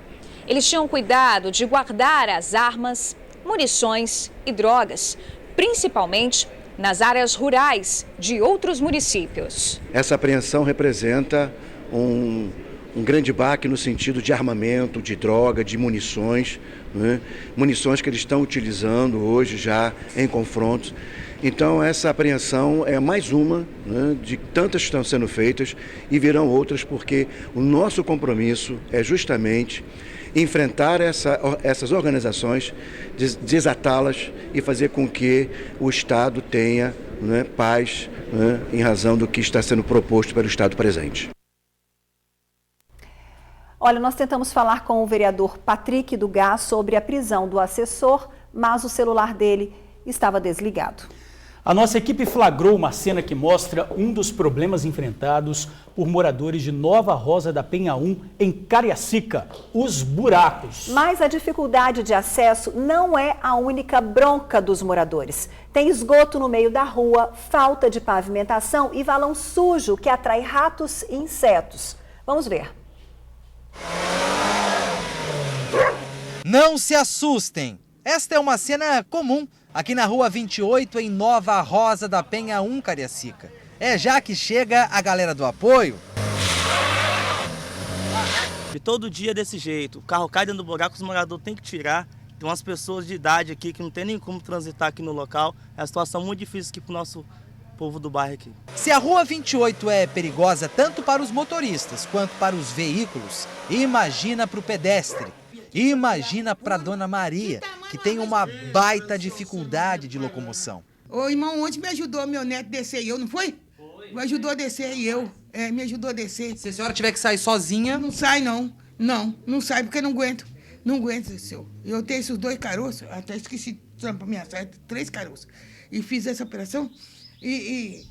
Eles tinham cuidado de guardar as armas, munições e drogas, principalmente nas áreas rurais de outros municípios. Essa apreensão representa um grande baque no sentido de armamento, de droga, de munições, né? Munições que eles estão utilizando hoje já em confrontos. Então essa apreensão é mais uma, né, de tantas que estão sendo feitas e virão outras, porque o nosso compromisso é justamente enfrentar essas organizações, desatá-las e fazer com que o Estado tenha, né, paz, né, em razão do que está sendo proposto pelo Estado presente. Olha, nós tentamos falar com o vereador Patrick do Gás sobre a prisão do assessor, mas o celular dele estava desligado. A nossa equipe flagrou uma cena que mostra um dos problemas enfrentados por moradores de Nova Rosa da Penha 1, em Cariacica, os buracos. Mas a dificuldade de acesso não é a única bronca dos moradores. Tem esgoto no meio da rua, falta de pavimentação e valão sujo que atrai ratos e insetos. Vamos ver. Não se assustem! Esta é uma cena comum aqui na Rua 28, em Nova Rosa da Penha 1, Cariacica. É já que chega a galera do apoio. E todo dia desse jeito, o carro cai dentro do buraco, os moradores têm que tirar. Tem umas pessoas de idade aqui que não tem nem como transitar aqui no local. É uma situação muito difícil aqui para o nosso povo do bairro aqui. Se a Rua 28 é perigosa tanto para os motoristas quanto para os veículos, imagina para o pedestre. Imagina para Dona Maria, que tem uma baita dificuldade de locomoção. O irmão ontem me ajudou, meu neto descer e eu, não foi? Me ajudou a descer e eu. Me ajudou a descer. Se a senhora tiver que sair sozinha... Não sai, não. Não sai porque não aguento. Não aguento, senhor. Eu tenho esses 2 caroços, até esqueci de tampar minha saia, 3 caroços. E fiz essa operação e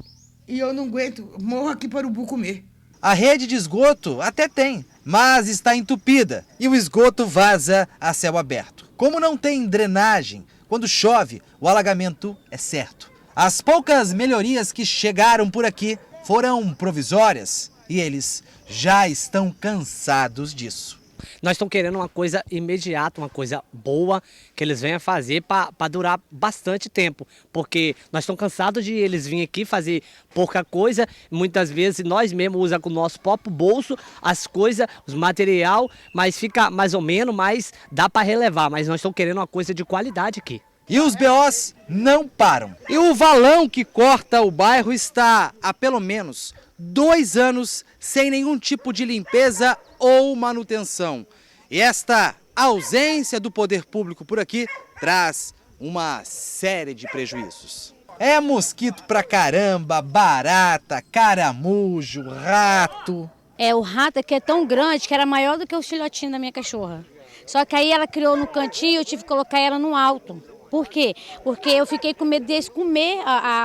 eu não aguento. Morro aqui para o urubu comer. A rede de esgoto até tem, mas está entupida e o esgoto vaza a céu aberto. Como não tem drenagem, quando chove, o alagamento é certo. As poucas melhorias que chegaram por aqui foram provisórias e eles já estão cansados disso. Nós estamos querendo uma coisa imediata, uma coisa boa, que eles venham fazer para durar bastante tempo. Porque nós estamos cansados de eles virem aqui fazer pouca coisa. Muitas vezes nós mesmos usamos com o nosso próprio bolso as coisas, os material, mas fica mais ou menos, mas dá para relevar. Mas nós estamos querendo uma coisa de qualidade aqui. E os BOs não param. E o valão que corta o bairro está há pelo menos 2 anos sem nenhum tipo de limpeza ou manutenção. E esta ausência do poder público por aqui traz uma série de prejuízos. É mosquito pra caramba, barata, caramujo, rato. O rato aqui é tão grande que era maior do que o filhotinho da minha cachorra. Só que aí ela criou no cantinho e eu tive que colocar ela no alto. Por quê? Porque eu fiquei com medo deles comer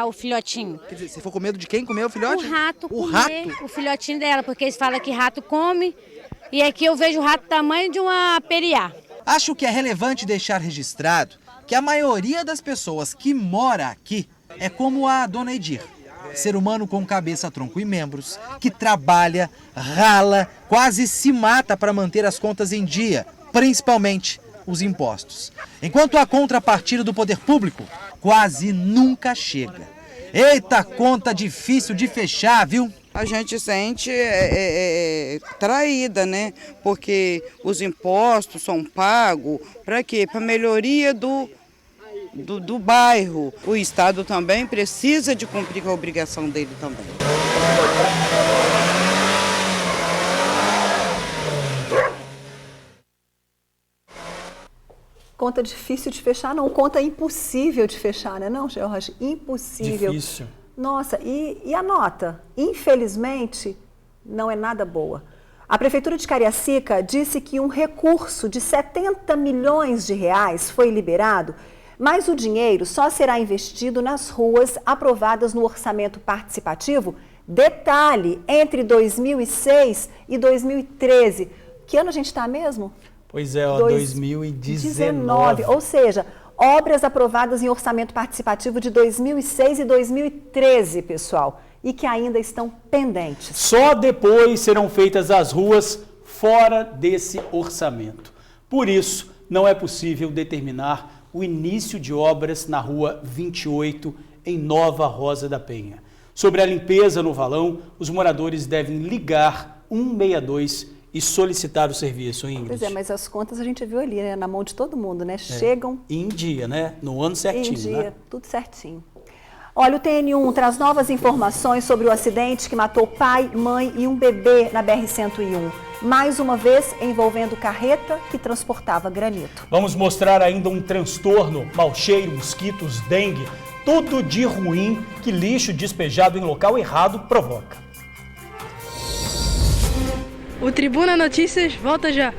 o filhotinho. Quer dizer, você ficou com medo de quem comer o filhote? O rato comer o filhotinho dela, porque eles falam que rato come. E aqui eu vejo o rato do tamanho de uma periá. Acho que é relevante deixar registrado que a maioria das pessoas que mora aqui é como a dona Edir. Ser humano com cabeça, tronco e membros, que trabalha, rala, quase se mata para manter as contas em dia, principalmente os impostos. Enquanto a contrapartida do poder público quase nunca chega. Eita, conta difícil de fechar, viu? A gente sente traída, né? Porque os impostos são pagos para quê? Para melhoria do bairro. O Estado também precisa de cumprir com a obrigação dele também. Conta difícil de fechar, não. Conta impossível de fechar, né? Não, Jorge? Impossível. Difícil. Nossa, e a nota? Infelizmente, não é nada boa. A Prefeitura de Cariacica disse que um recurso de 70 milhões de reais foi liberado, mas o dinheiro só será investido nas ruas aprovadas no orçamento participativo. Detalhe, entre 2006 e 2013. Que ano a gente está mesmo? Pois é, 2019. Ou seja, obras aprovadas em orçamento participativo de 2006 e 2013, pessoal, e que ainda estão pendentes. Só depois serão feitas as ruas fora desse orçamento. Por isso, não é possível determinar o início de obras na Rua 28, em Nova Rosa da Penha. Sobre a limpeza no valão, os moradores devem ligar 162 e solicitar o serviço, Ingrid. Pois é, mas as contas a gente viu ali, né? Na mão de todo mundo, né? Chegam... Em dia, né? No ano certinho, em dia, né? Tudo certinho. Olha, o TN1 traz novas informações sobre o acidente que matou pai, mãe e um bebê na BR-101. Mais uma vez envolvendo carreta que transportava granito. Vamos mostrar ainda um transtorno, mau cheiro, mosquitos, dengue, tudo de ruim que lixo despejado em local errado provoca. O Tribuna Notícias volta já.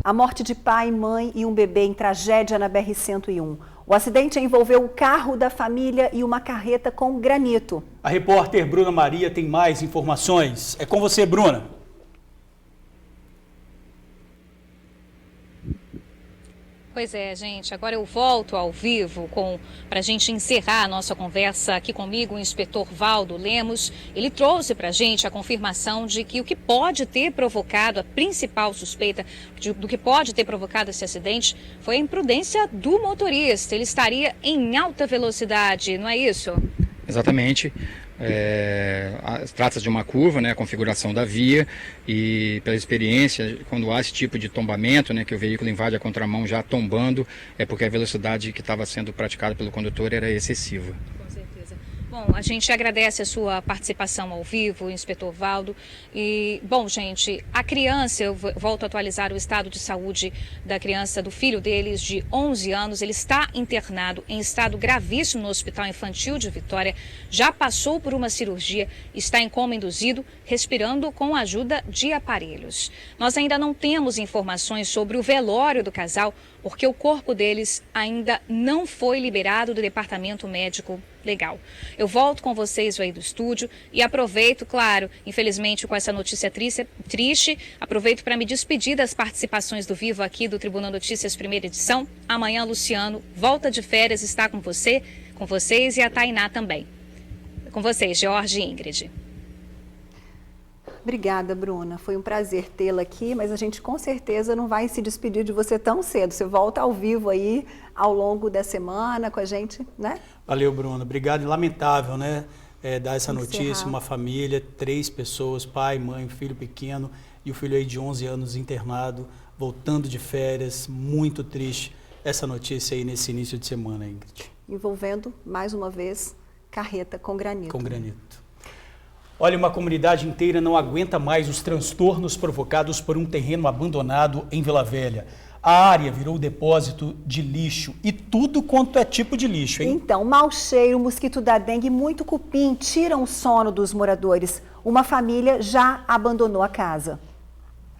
A morte de pai, mãe e um bebê em tragédia na BR-101. O acidente envolveu o carro da família e uma carreta com granito. A repórter Bruna Maria tem mais informações. É com você, Bruna. Pois é, gente, agora eu volto ao vivo para a gente encerrar a nossa conversa aqui comigo, o inspetor Valdo Lemos. Ele trouxe para a gente a confirmação de que o que pode ter provocado, a principal suspeita do que pode ter provocado esse acidente foi a imprudência do motorista. Ele estaria em alta velocidade, não é isso? Exatamente. Trata-se de uma curva, né, a configuração da via, e pela experiência, quando há esse tipo de tombamento, né, que o veículo invade a contramão já tombando, é porque a velocidade que estava sendo praticada pelo condutor era excessiva. Com certeza. Bom, a gente agradece a sua participação ao vivo, inspetor Valdo. E, bom, gente, a criança, eu volto a atualizar o estado de saúde da criança, do filho deles, de 11 anos. Ele está internado em estado gravíssimo no Hospital Infantil de Vitória. Já passou por uma cirurgia, está em coma induzido, respirando com a ajuda de aparelhos. Nós ainda não temos informações sobre o velório do casal, porque o corpo deles ainda não foi liberado do departamento médico legal. Eu volto com vocês aí do estúdio e aproveito, claro, infelizmente com essa notícia triste, aproveito para me despedir das participações do Vivo aqui do Tribuna Notícias, primeira edição. Amanhã, Luciano, volta de férias, está com vocês, e a Tainá também. Com vocês, Jorge e Ingrid. Obrigada, Bruna. Foi um prazer tê-la aqui, mas a gente com certeza não vai se despedir de você tão cedo. Você volta ao vivo aí ao longo da semana com a gente, né? Valeu, Bruna. Obrigado. E lamentável, né? Dar essa notícia, uma família, 3 pessoas, pai, mãe, filho pequeno e o filho aí de 11 anos internado, voltando de férias. Muito triste essa notícia aí nesse início de semana, Ingrid. Envolvendo, mais uma vez, carreta com granito. Com granito. Olha, uma comunidade inteira não aguenta mais os transtornos provocados por um terreno abandonado em Vila Velha. A área virou depósito de lixo e tudo quanto é tipo de lixo, hein? Então, mau cheiro, mosquito da dengue e muito cupim tiram o sono dos moradores. Uma família já abandonou a casa.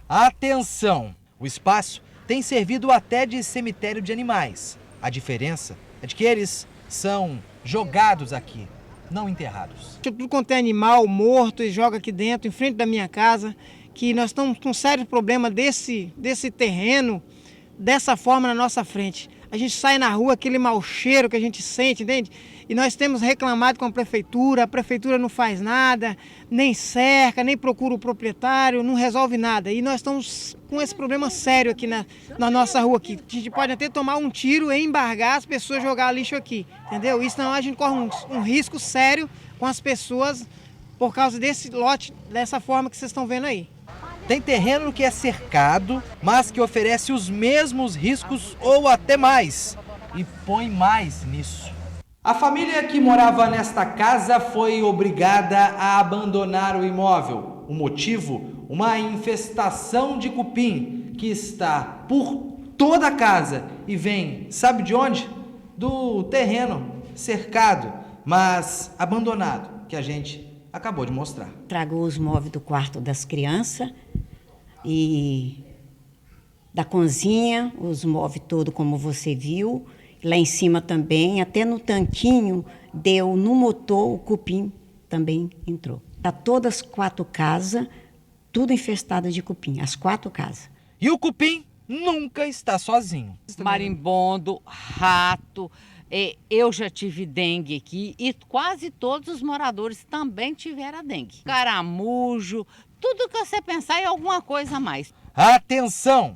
Atenção! O espaço tem servido até de cemitério de animais. A diferença é de que eles são jogados aqui, não enterrados. Tudo quanto é animal morto e joga aqui dentro, em frente da minha casa, que nós estamos com um sério problema desse terreno, dessa forma na nossa frente. A gente sai na rua, aquele mau cheiro que a gente sente, entende? E nós temos reclamado com a prefeitura não faz nada, nem cerca, nem procura o proprietário, não resolve nada. E nós estamos com esse problema sério aqui na nossa rua aqui. A gente pode até tomar um tiro e embargar as pessoas jogar lixo aqui, entendeu? Isso não, a gente corre um risco sério com as pessoas por causa desse lote, dessa forma que vocês estão vendo aí. Tem terreno que é cercado, mas que oferece os mesmos riscos ou até mais. E põe mais nisso. A família que morava nesta casa foi obrigada a abandonar o imóvel. O motivo? Uma infestação de cupim que está por toda a casa e vem, sabe de onde? Do terreno cercado, mas abandonado, que a gente acabou de mostrar. Tragou os móveis do quarto das crianças e da cozinha, os móveis todos como você viu. Lá em cima também, até no tanquinho, deu no motor, o cupim também entrou. Está todas as 4 casas, tudo infestadas de cupim, as 4 casas. E o cupim nunca está sozinho. Marimbondo, rato, eu já tive dengue aqui e quase todos os moradores também tiveram a dengue. Caramujo, tudo que você pensar em alguma coisa a mais. Atenção!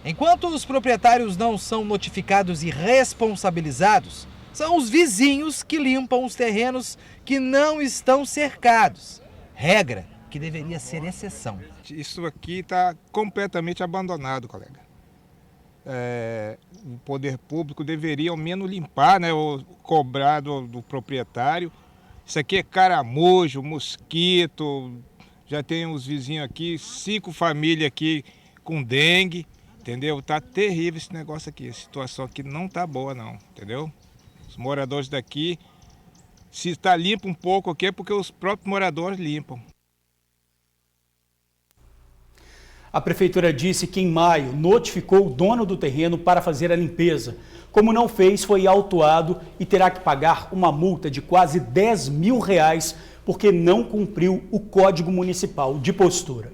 Enquanto os proprietários não são notificados e responsabilizados, são os vizinhos que limpam os terrenos que não estão cercados. Regra que deveria ser exceção. Isso aqui está completamente abandonado, colega. O poder público deveria ao menos limpar, né, ou cobrar do proprietário. Isso aqui é caramujo, mosquito, já tem uns vizinhos aqui, 5 famílias aqui com dengue. Entendeu? Tá terrível esse negócio aqui. A situação aqui não tá boa, não. Entendeu? Os moradores daqui, se está limpo um pouco aqui, é porque os próprios moradores limpam. A prefeitura disse que em maio notificou o dono do terreno para fazer a limpeza. Como não fez, foi autuado e terá que pagar uma multa de quase R$10 mil porque não cumpriu o Código Municipal de Postura.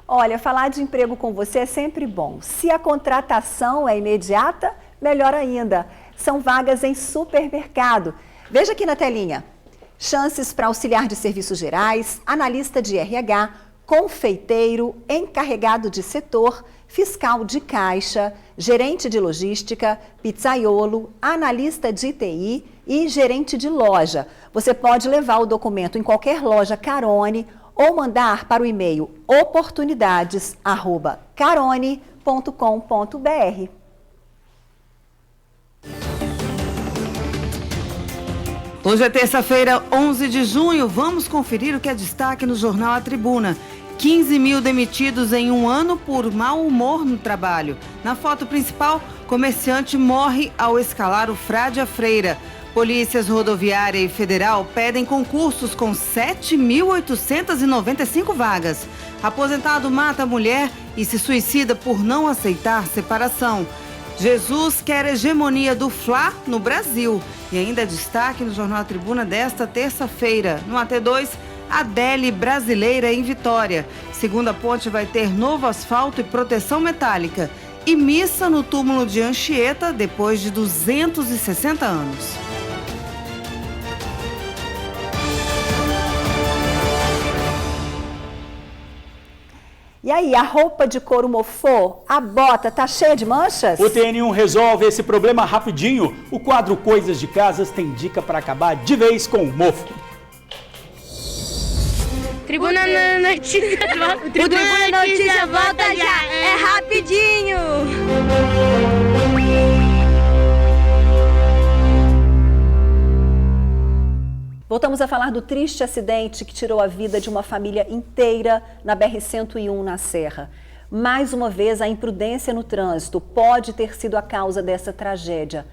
Olha, falar de emprego com você é sempre bom. Se a contratação é imediata, melhor ainda. São vagas em supermercado. Veja aqui na telinha. Chances para auxiliar de serviços gerais, analista de RH, confeiteiro, encarregado de setor, fiscal de caixa, gerente de logística, pizzaiolo, analista de TI e gerente de loja. Você pode levar o documento em qualquer loja Carone ou mandar para o e-mail oportunidades@carone.com.br. Hoje é terça-feira, 11 de junho. Vamos conferir o que é destaque no jornal A Tribuna. 15 mil demitidos em um ano por mau humor no trabalho. Na foto principal, comerciante morre ao escalar o Frade à Freira. Polícias Rodoviária e Federal pedem concursos com 7.895 vagas. Aposentado mata a mulher e se suicida por não aceitar separação. Jesus quer hegemonia do Fla no Brasil. E ainda destaque no Jornal A Tribuna desta terça-feira. No AT2, Adele brasileira em Vitória. Segunda ponte vai ter novo asfalto e proteção metálica. E missa no túmulo de Anchieta depois de 260 anos. E aí, a roupa de couro mofou? A bota tá cheia de manchas? O TN1 resolve esse problema rapidinho. O quadro Coisas de Casas tem dica para acabar de vez com o mofo. Tribuna Notícia volta. Tribuna Notícia volta já. É rapidinho. Voltamos a falar do triste acidente que tirou a vida de uma família inteira na BR-101 na Serra. Mais uma vez, a imprudência no trânsito pode ter sido a causa dessa tragédia.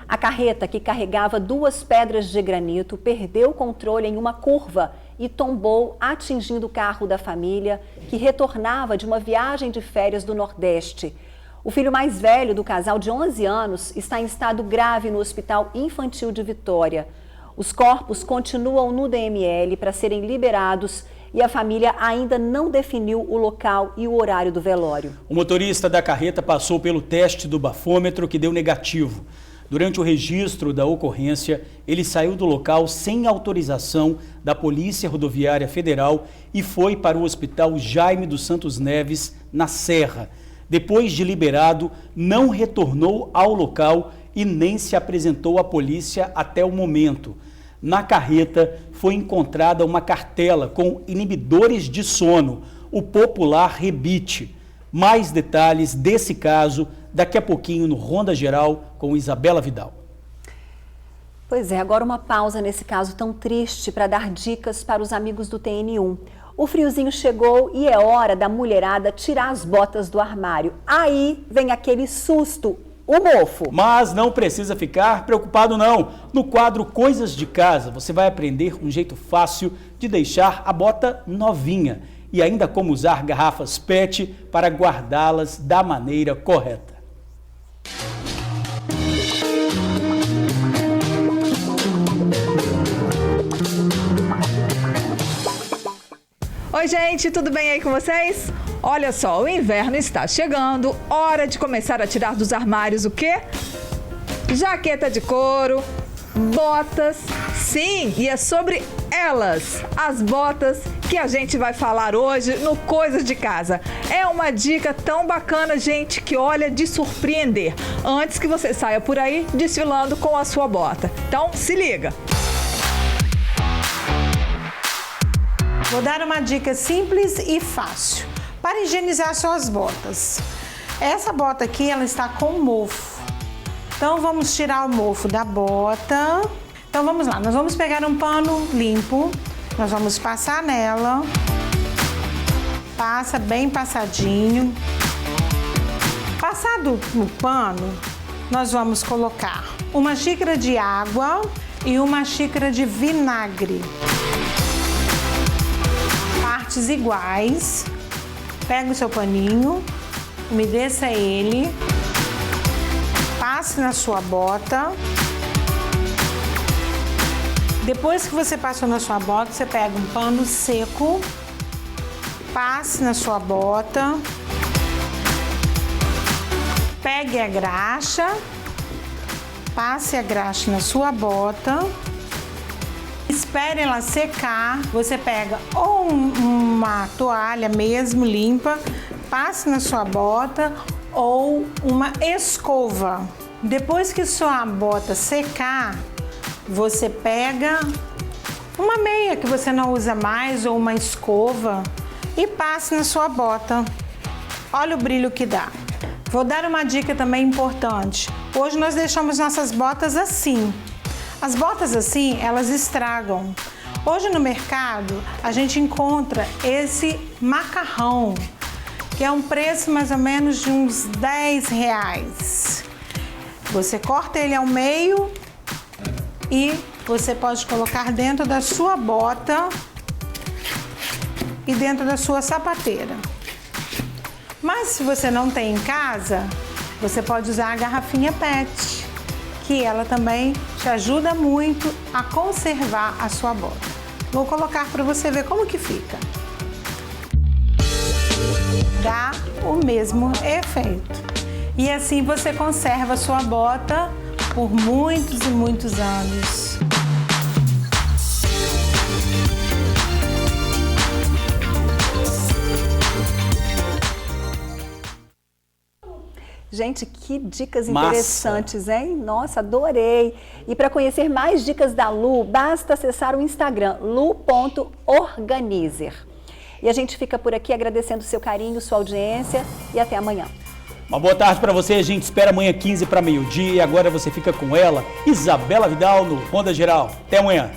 A carreta que carregava 2 pedras de granito perdeu o controle em uma curva e tombou, atingindo o carro da família, que retornava de uma viagem de férias do Nordeste. O filho mais velho do casal, de 11 anos, está em estado grave no Hospital Infantil de Vitória. Os corpos continuam no DML para serem liberados e a família ainda não definiu o local e o horário do velório. O motorista da carreta passou pelo teste do bafômetro, que deu negativo. Durante o registro da ocorrência, ele saiu do local sem autorização da Polícia Rodoviária Federal e foi para o Hospital Jaime dos Santos Neves, na Serra. Depois de liberado, não retornou ao local e nem se apresentou à polícia até o momento. Na carreta foi encontrada uma cartela com inibidores de sono, o popular Rebite. Mais detalhes desse caso daqui a pouquinho no Ronda Geral com Isabela Vidal. Pois é, agora uma pausa nesse caso tão triste para dar dicas para os amigos do TN1. O friozinho chegou e é hora da mulherada tirar as botas do armário. Aí vem aquele susto, o mofo. Mas não precisa ficar preocupado não. No quadro Coisas de Casa, você vai aprender um jeito fácil de deixar a bota novinha e ainda como usar garrafas PET para guardá-las da maneira correta. Oi, gente, tudo bem aí com vocês? Olha só, o inverno está chegando, hora de começar a tirar dos armários o quê? Jaqueta de couro, botas, sim, e é sobre elas, as botas que a gente vai falar hoje no Coisas de Casa. É uma dica tão bacana, gente, que olha, de surpreender, antes que você saia por aí desfilando com a sua bota. Então, se liga! Vou dar uma dica simples e fácil para higienizar suas botas. Essa bota aqui, ela está com mofo. Então, vamos tirar o mofo da bota. Então, vamos lá. Nós vamos pegar um pano limpo. Nós vamos passar nela. Passa bem passadinho. Passado no pano, nós vamos colocar uma xícara de água e uma xícara de vinagre. Partes iguais. Pega o seu paninho, umedeça ele, passe na sua bota. Depois que você passou na sua bota, você pega um pano seco passe na sua bota, pegue a graxa, passe a graxa na sua bota, espere ela secar, você pega ou uma toalha mesmo limpa, passe na sua bota ou uma escova. Depois que sua bota secar, você pega uma meia que você não usa mais ou uma escova e passe na sua bota. Olha o brilho que dá. Vou dar uma dica também importante. Hoje nós deixamos nossas botas assim. As botas assim, elas estragam. Hoje no mercado, a gente encontra esse macarrão, que é um preço mais ou menos de uns R$10. Você corta ele ao meio e você pode colocar dentro da sua bota e dentro da sua sapateira. Mas se você não tem em casa, você pode usar a garrafinha PET, que ela também te ajuda muito a conservar a sua bota. Vou colocar para você ver como que fica. Dá o mesmo efeito. E assim você conserva a sua bota por muitos e muitos anos. Gente, que dicas interessantes, hein? Nossa, adorei! E para conhecer mais dicas da Lu, basta acessar o Instagram, lu.organizer. E a gente fica por aqui agradecendo o seu carinho, sua audiência e até amanhã. Uma boa tarde para você, a gente espera amanhã 15 para meio-dia e agora você fica com ela, Isabela Vidal, no Ronda Geral. Até amanhã.